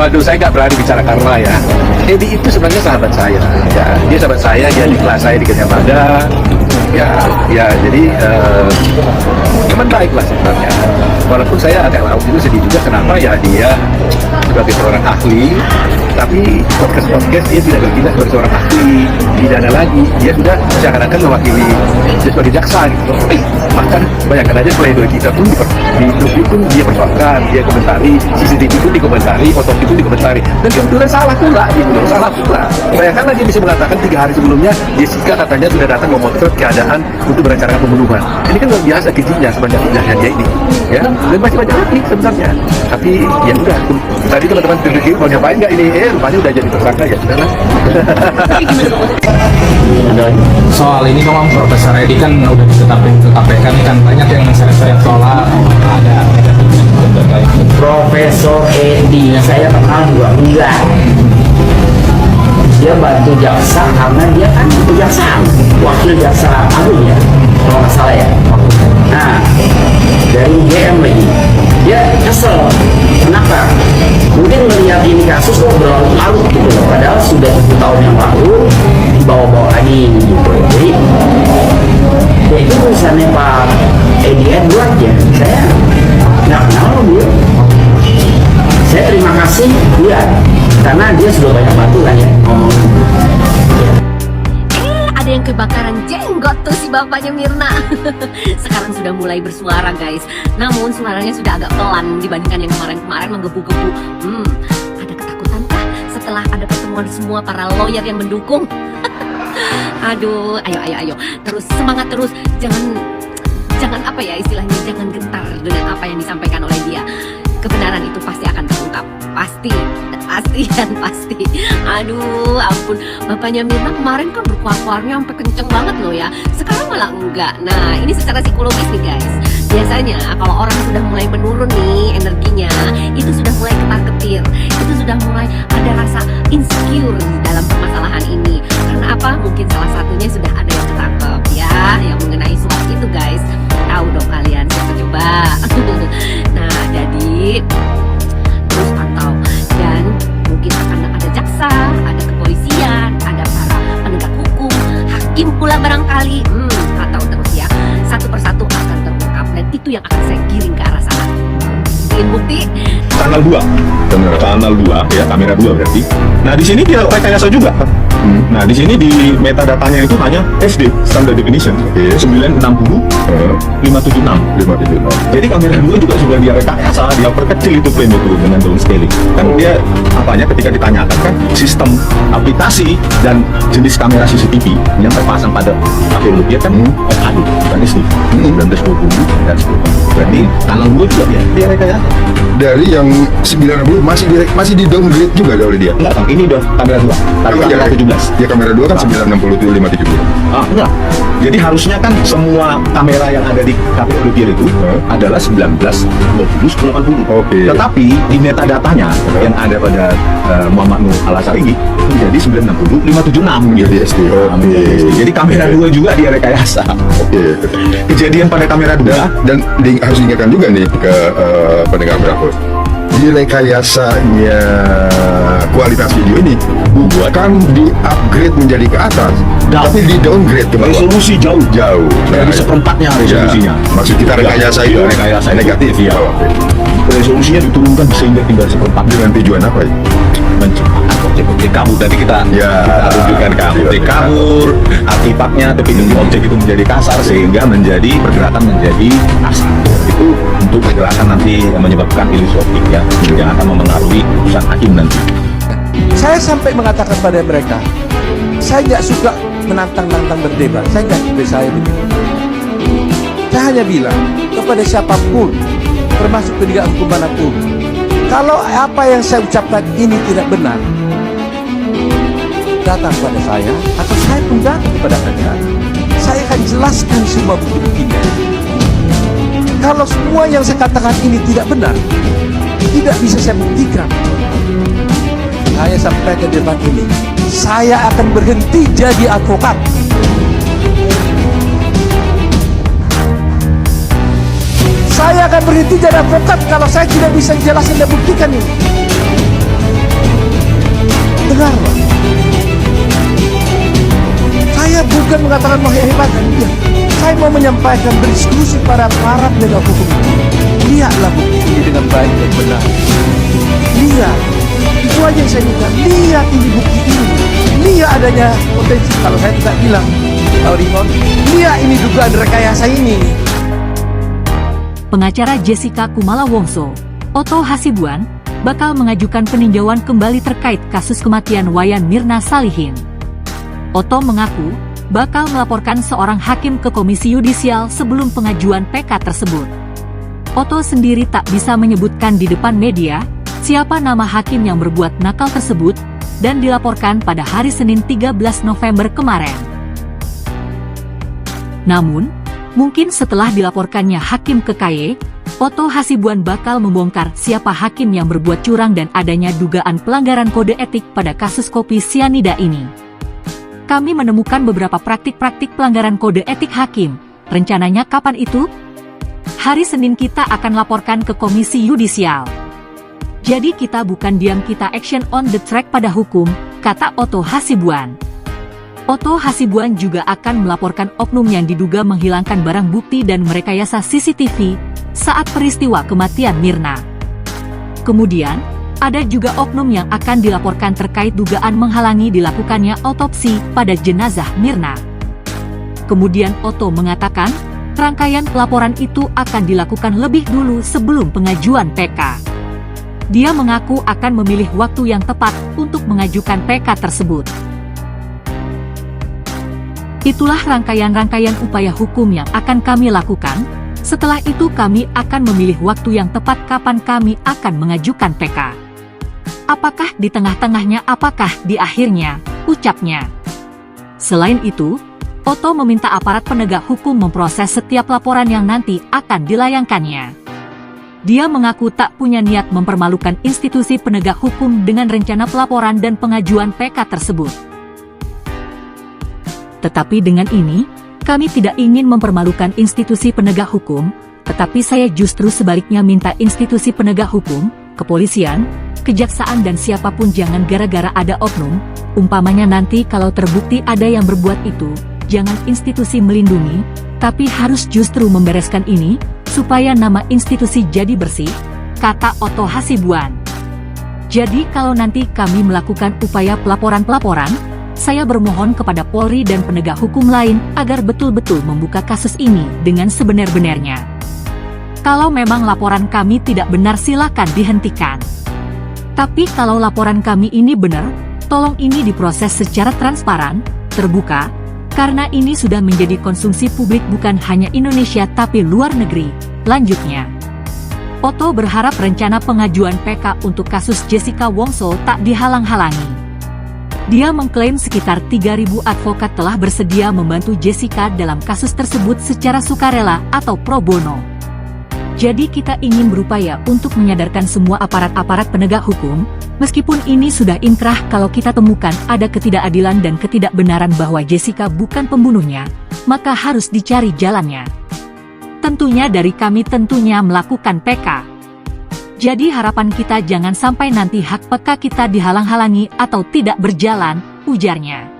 Waduh, saya nggak berani bicara karma ya. Edi itu sebenarnya sahabat saya. Ya, dia sahabat saya, dia di kelas saya di Gajah Mada. Ya, jadi teman baik lah sebenarnya. Walaupun saya agak waktu itu sedih juga kenapa ya dia sebagai seorang ahli, tapi podcast dia tidak bertindak sebagai seorang ahli pidana lagi. Dia sudah seakan-akan mewakili dia sebagai jaksa gitu. Bahkan bayangkan aja pledoi kita pun di YouTube pun dia persoalkan, dia komentari, CCTV pun dikomentari, otopsi pun dikomentari, dan kebetulan salah pula gitu loh, salah pula. Bayangkan dia bisa mengatakan 3 hari sebelumnya Jessica katanya sudah datang memotret keadaan untuk merencanakan pembunuhan. Ini kan luar biasa kejinya sebanyak banyaknya dia ini, ya. Dan masih banyak lagi sebenarnya. Tapi ya udah, tadi teman-teman berpikir mau nyapain nggak ini? Rupanya udah jadi tersangka ya sudah lah. Soal ini dong Profesor Edi kan udah ditetapkan kan banyak yang sering soal ada Profesor Edi saya kenal 2 bulan. Dia bantu jaksa karena dia kan kejaksaan, wakil jaksa agung ya, kalau nggak salah ya. Nah, dari UGM lagi, dia kesel. Kenapa? Mungkin melihat ini kasus kok berlarut gitu loh, padahal sudah 7 tahun yang lalu dibawa-bawa lagi gitu. Jadi, ya itu tulisannya Pak Edi Edward ya, saya nggak kenal dia. Saya terima kasih dia, karena dia sudah banyak bantu kan ya. Ada yang kebakaran jenggot tuh si bapaknya Mirna. Sekarang sudah mulai bersuara guys. Namun suaranya sudah agak pelan dibandingkan yang kemarin-kemarin menggebu-gebu. Ada ketakutan kah setelah ada pertemuan semua para lawyer yang mendukung? Aduh, ayo. Terus semangat terus. Jangan apa ya istilahnya, jangan gentar dengan apa yang disampaikan oleh dia. Kebenaran itu pasti akan terungkap. Pasti. Aduh, ampun. Bapaknya Mirna kemarin kan berkuar-kuarnya sampai kenceng banget loh ya. Sekarang malah enggak. Nah, ini secara psikologis nih guys. Biasanya kalau orang sudah mulai menurun nih energinya, itu sudah mulai ketar-ketir. Itu sudah mulai ada rasa insecure dalam permasalahan ini. Karena apa? Mungkin salah satunya sudah ada yang ketangkep ya, yang mengenai suap itu guys. Tahu dong kalian, siapa coba? Nah, jadi terus pantau, dan mungkin akan ada jaksa, ada kepolisian, ada para penegak hukum, hakim pula barangkali. Atau terus ya, satu persatu akan terungkap, dan itu yang akan saya giring ke arah sana. Ingin bukti? Tanggal 2 ya, kamera 2 berarti. Nah, di sini dia rekayasa juga. Nah, di sini di metadatanya itu hanya SD standard definition 960 576. Jadi kamera 2 juga sudah dia rekayasa, dia perkecil itu frame itu dengan downscaling. Kan dia apanya ketika ditanyakan kan sistem aplikasi dan jenis kamera CCTV yang terpasang pada HP lu dia kan FHD bukan SD 1920 dan 10. Berarti tanggal 2 juga dia rekayasa. Dari yang 90 masih di downgrade juga oleh dia. Enggak, ini udah kamera 2. Tapi kamera 17. Ya kamera 2 kan 960 itu 570. Enggak. Jadi harusnya kan semua kamera yang ada di KPU Lupier itu adalah 19, 20, 80. Oke. Tetapi di metadatanya yang ada pada Muhammad Nur Al-Asari menjadi 960, 576 gitu. Jadi SD. Oke. Jadi kamera 2 juga dia rekayasa. Oke. Kejadian pada kamera 2 Dan harus diingatkan juga nih ke pendengar Bravo. Di rekayasanya kualitas video ini bukan di-upgrade menjadi ke atas, tapi di-downgrade ke bawah. resolusi jauh Nah, dari seperempatnya resolusinya. maksud kita rekayasa itu rekayasa negatif ya. Resolusinya diturunkan sehingga tinggal seperempat. dengan tujuan apa ya? Menciptakan objek-objek kabur. Tadi kita tunjukkan ke objek kabur, artefaknya, tapi objek itu menjadi kasar sehingga menjadi pergerakan menjadi kasar. Itu untuk pergerakan nanti menyebabkan ilusi optik ya, yang akan memengaruhi keputusan hakim nanti. Saya sampai mengatakan pada mereka, saya nggak suka menantang-nantang berdebat. Saya nggak tipe saya begitu. Saya hanya bilang kepada siapapun, termasuk penegak hukum manapun, kalau apa yang saya ucapkan ini tidak benar, datang pada saya, atau saya pun datang kepada kalian. Saya akan jelaskan semua bukti-buktinya. Kalau semua yang saya katakan ini tidak benar, tidak bisa saya buktikan, saya sampaikan di depan ini, saya akan berhenti jadi advokat. Saya akan berhenti jadi advokat kalau saya tidak bisa jelasin dan buktikan ini. dengarlah. Saya bukan mengatakan menghebatan dia. Saya mau menyampaikan berdiskusi pada para penegak hukum. Lihatlah bukti ini dengan baik dan benar. Lihat, itu aja yang saya minta. Lihat ini bukti ini. Lihat adanya potensi. Kalau saya tidak bilang, Pak Rimon, lihat ini dugaan rekayasa ini. Pengacara Jessica Kumala Wongso, Otto Hasibuan, bakal mengajukan peninjauan kembali terkait kasus kematian Wayan Mirna Salihin. Otto mengaku bakal melaporkan seorang hakim ke Komisi Yudisial sebelum pengajuan PK tersebut. Otto sendiri tak bisa menyebutkan di depan media siapa nama hakim yang berbuat nakal tersebut dan dilaporkan pada hari Senin 13 November kemarin. Namun, mungkin setelah dilaporkannya hakim ke KY, Otto Hasibuan bakal membongkar siapa hakim yang berbuat curang dan adanya dugaan pelanggaran kode etik pada kasus kopi sianida ini. Kami menemukan beberapa praktik-praktik pelanggaran kode etik hakim. Rencananya kapan itu? Hari Senin kita akan laporkan ke Komisi Yudisial. Jadi kita bukan diam, kita action on the track pada hukum, kata Otto Hasibuan. Otto Hasibuan juga akan melaporkan oknum yang diduga menghilangkan barang bukti dan merekayasa CCTV saat peristiwa kematian Mirna. Kemudian, ada juga oknum yang akan dilaporkan terkait dugaan menghalangi dilakukannya autopsi pada jenazah Mirna. Kemudian Otto mengatakan, rangkaian pelaporan itu akan dilakukan lebih dulu sebelum pengajuan PK. Dia mengaku akan memilih waktu yang tepat untuk mengajukan PK tersebut. Itulah rangkaian-rangkaian upaya hukum yang akan kami lakukan. Setelah itu kami akan memilih waktu yang tepat kapan kami akan mengajukan PK. Apakah di tengah-tengahnya, apakah di akhirnya, ucapnya. Selain itu, Otto meminta aparat penegak hukum memproses setiap laporan yang nanti akan dilayangkannya. Dia mengaku tak punya niat mempermalukan institusi penegak hukum dengan rencana pelaporan dan pengajuan PK tersebut. Tetapi dengan ini, kami tidak ingin mempermalukan institusi penegak hukum, tetapi saya justru sebaliknya minta institusi penegak hukum, kepolisian, kejaksaan dan siapapun jangan gara-gara ada oknum, umpamanya nanti kalau terbukti ada yang berbuat itu, jangan institusi melindungi, tapi harus justru membereskan ini, supaya nama institusi jadi bersih, kata Otto Hasibuan. Jadi kalau nanti kami melakukan upaya pelaporan-pelaporan, saya bermohon kepada Polri dan penegak hukum lain agar betul-betul membuka kasus ini dengan sebenar-benarnya. Kalau memang laporan kami tidak benar silakan dihentikan. Tapi kalau laporan kami ini benar, tolong ini diproses secara transparan, terbuka, karena ini sudah menjadi konsumsi publik bukan hanya Indonesia tapi luar negeri, lanjutnya. Otto berharap rencana pengajuan PK untuk kasus Jessica Wongso tak dihalang-halangi. Dia mengklaim sekitar 3.000 advokat telah bersedia membantu Jessica dalam kasus tersebut secara sukarela atau pro bono. Jadi kita ingin berupaya untuk menyadarkan semua aparat-aparat penegak hukum, meskipun ini sudah inkrah kalau kita temukan ada ketidakadilan dan ketidakbenaran bahwa Jessica bukan pembunuhnya, maka harus dicari jalannya. Tentunya dari kami tentunya melakukan PK. Jadi harapan kita jangan sampai nanti hak PK kita dihalang-halangi atau tidak berjalan, ujarnya.